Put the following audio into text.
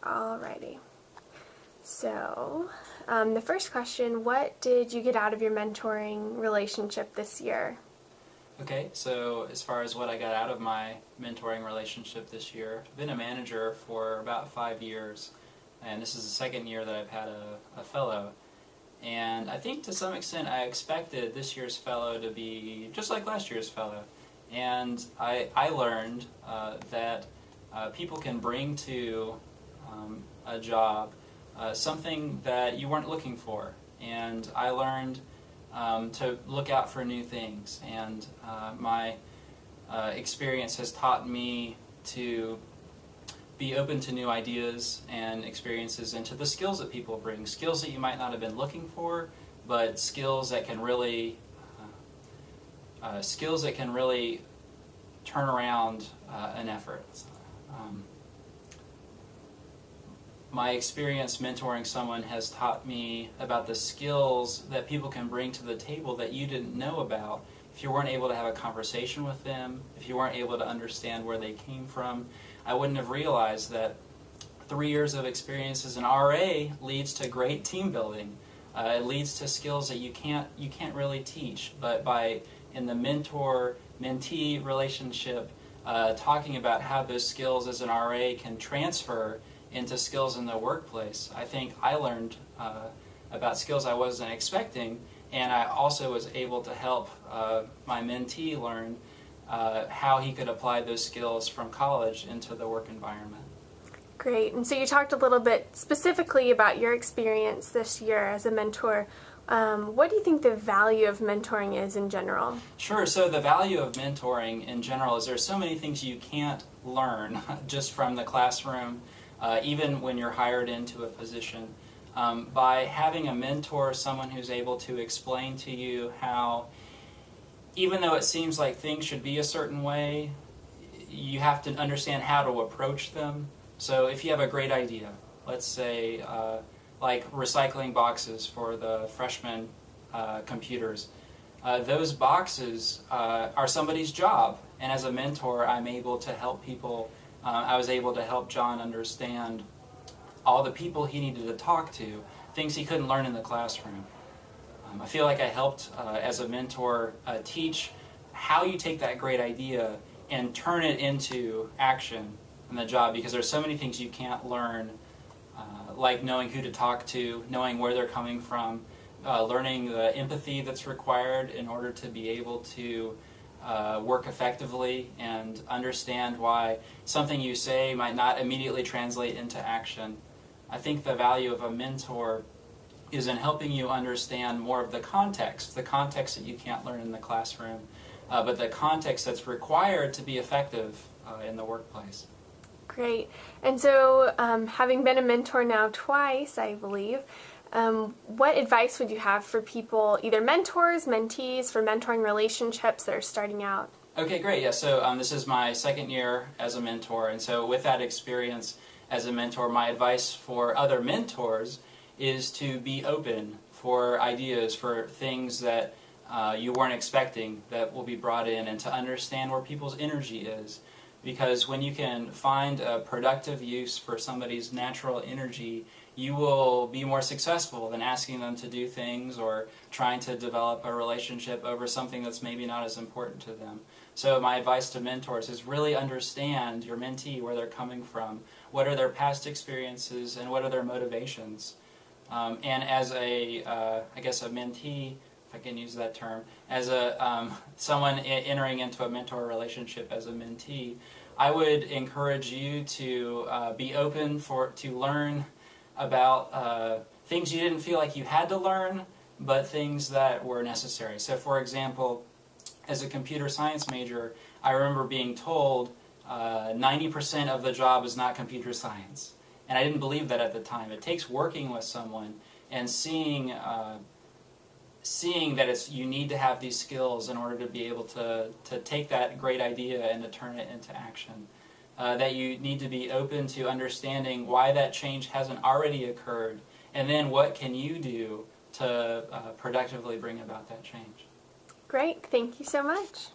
Alrighty. So, the first question, what did you get out of your mentoring relationship this year? Okay, so as far as what I got out of my mentoring relationship this year, I've been a manager for about 5 years, and this is the second year that I've had a fellow. And I think to some extent I expected this year's fellow to be just like last year's fellow. And I learned that people can bring to a job something that you weren't looking for. And I learned to look out for new things. And my experience has taught me to be open to new ideas and experiences and to the skills that people bring. Skills that you might not have been looking for, but skills that can really turn around an effort. My experience mentoring someone has taught me about the skills that people can bring to the table that you didn't know about if you weren't able to have a conversation with them, if you weren't able to understand where they came from. I wouldn't have realized that 3 years of experience as an RA leads to great team building. It leads to skills that you can't really teach, but in the mentor-mentee relationship, talking about how those skills as an RA can transfer into skills in the workplace. I think I learned about skills I wasn't expecting, and I also was able to help my mentee learn how he could apply those skills from college into the work environment. Great. And so you talked a little bit specifically about your experience this year as a mentor. What do you think the value of mentoring is in general? Sure. So the value of mentoring in general is there's so many things you can't learn just from the classroom, even when you're hired into a position. By having a mentor, someone who's able to explain to you how, even though it seems like things should be a certain way, you have to understand how to approach them. So if you have a great idea, let's say like recycling boxes for the freshman computers, those boxes are somebody's job. And as a mentor, I'm able to help people. I was able to help John understand all the people he needed to talk to, things he couldn't learn in the classroom. I feel like I helped, as a mentor, teach how you take that great idea and turn it into action in the job, because there's so many things you can't learn, like knowing who to talk to, knowing where they're coming from, learning the empathy that's required in order to be able to work effectively and understand why something you say might not immediately translate into action. I think the value of a mentor is in helping you understand more of the context that you can't learn in the classroom, but the context that's required to be effective in the workplace. Great. And so, having been a mentor now twice, I believe, what advice would you have for people, either mentors, mentees, for mentoring relationships that are starting out? Okay, great. Yeah, so this is my second year as a mentor, and so with that experience as a mentor, my advice for other mentors is to be open for ideas, for things that you weren't expecting that will be brought in, and to understand where people's energy is. Because when you can find a productive use for somebody's natural energy, you will be more successful than asking them to do things or trying to develop a relationship over something that's maybe not as important to them. So my advice to mentors is really understand your mentee, where they're coming from, what are their past experiences, and what are their motivations. And as I guess a mentee, if I can use that term, as someone entering into a mentor relationship as a mentee, I would encourage you to be open to learn about things you didn't feel like you had to learn, but things that were necessary. So for example, as a computer science major, I remember being told 90% of the job is not computer science. And I didn't believe that at the time. It takes working with someone and seeing that you need to have these skills in order to be able to take that great idea and to turn it into action. That you need to be open to understanding why that change hasn't already occurred, and then what can you do to productively bring about that change. Great. Thank you so much.